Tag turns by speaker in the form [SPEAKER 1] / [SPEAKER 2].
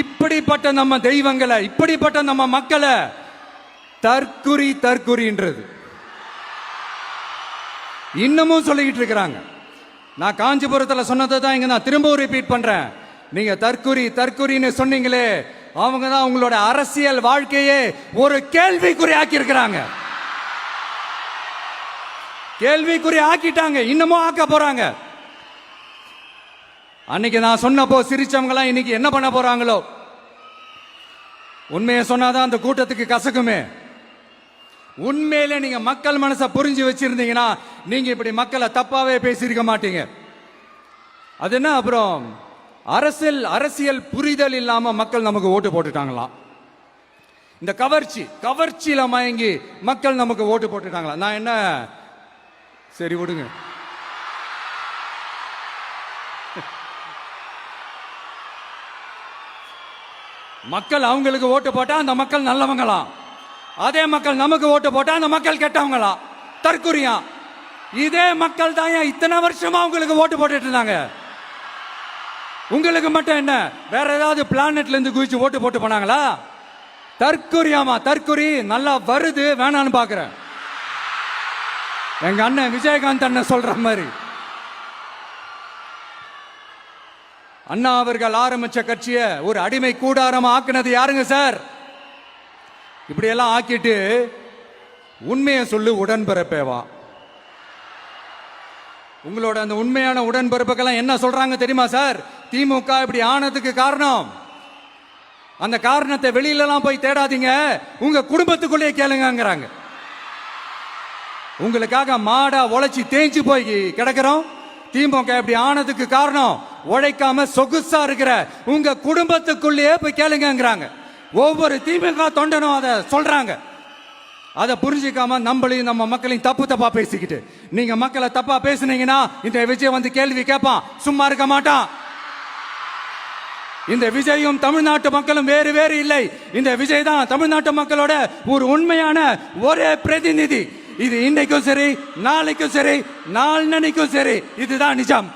[SPEAKER 1] இப்படிப்பட்ட நம்ம தெய்வங்களை, இப்படிப்பட்ட நம்ம மக்களை தற்குறி தற்குறின்றது இன்னமும் சொல்லிக்கிட்டு இருக்கிறாங்க. நான் காஞ்சிபுரத்தில் சொன்னதை தான் இங்க நான் திரும்பவும் ரிப்பீட் பண்றேன். நீங்க தற்குறி தற்குறின்னு சொன்னீங்களே, அவங்க தான் உங்களோட அரசியல் வாழ்க்கையே ஒரு கேள்விக்குறி ஆக்கி இருக்கிறாங்க. கேள்விக்குறி ஆக்கிட்டாங்க, இன்னமும் ஆக்க போறாங்க. அன்னைக்கு நான் சொன்னப்போ சிரிச்சவங்களாம் இன்னைக்கு என்ன பண்ண போறாங்களோ. உண்மையை சொன்னாதான் அந்த கூட்டத்துக்கு கசக்குமே. உண்மையிலே நீங்க மக்கள் மனசை புரிஞ்சு வச்சிருந்தீங்கன்னா நீங்க இப்படி மக்களை தப்பாவே பேசியிருக்க மாட்டீங்க. அது என்ன, அப்புறம் அரசியல் புரிதல் இல்லாம மக்கள் நமக்கு ஓட்டு போட்டுட்டாங்களாம். இந்த கவர்ச்சியில மயங்கி மக்கள் நமக்கு ஓட்டு போட்டுட்டாங்களா. நான் என்ன, சரி விடுங்க. மக்கள் அவங்களுக்கு ஓட்டு போட்டா அந்த மக்கள் நல்லவங்களாம், அதே மக்கள் நமக்கு ஓட்டு போட்டா அந்த மக்கள் கெட்டவங்களாம், தற்குறியா. இதே மக்கள் தான் இத்தனை வருஷமா உங்களுக்கு ஓட்டு போட்டுட்டு இருந்தாங்க. உங்களுக்கு மட்டும் என்ன, வேற ஏதாவது பிளானட்ல இருந்து குதிச்சு ஓட்டு போட்டு போனாங்களா? தற்குறியாமா, தற்குறி நல்லா வருது, வேணான்னு பாக்குறேன். எங்க அண்ணன் விஜயகாந்த் அண்ணன் சொல்ற மாதிரி, அண்ணா அவர்கள் ஆரம்பிச்ச கட்சியை ஒரு அடிமை கூடாரமா ஆக்குனது யாருங்க சார்? இப்படியெல்லாம் ஆக்கிட்டு உண்மையை சொல்லு உடன்பிறப்பேவா. உங்களோட அந்த உண்மையான உடன்பிறப்புக்கெல்லாம் என்ன சொல்றாங்க தெரியுமா சார்? திமுக இப்படி ஆனதுக்கு காரணம், அந்த காரணத்தை வெளியிலலாம் போய் தேடாதீங்க, உங்க குடும்பத்துக்குள்ளேயே கேளுங்கிறாங்க. உங்களுக்காக மாடா உழைச்சி தேஞ்சு போய் கிடக்கிறோம். திமுக இப்படி ஆனதுக்கு காரணம் உழைக்காம சொகுசா இருக்கிற உங்க குடும்பத்துக்குள்ளேயே போய் கேளுங்கிறாங்க. ஒவ்வொரு திமுக தொண்டனும் அதை சொல்றாங்க. அதை புரிஞ்சிக்காம நம்மளையும் நம்ம மக்களையும் தப்பா பேசிக்கிட்டு, நீங்க மக்களை தப்பா பேசுனீங்கன்னா இந்த விஜய் வந்து கேள்வி கேட்பான், சும்மா இருக்க மாட்டான். இந்த விஜயும் தமிழ்நாட்டு மக்களும் வேறு வேறு இல்லை. இந்த விஜய் தான் தமிழ்நாட்டு மக்களோட ஒரு உண்மையான ஒரே பிரதிநிதி. இது இன்னைக்கும் சரி, நாளைக்கும் சரி, நாளன்னைக்கும் சரி, இதுதான் நிஜம்.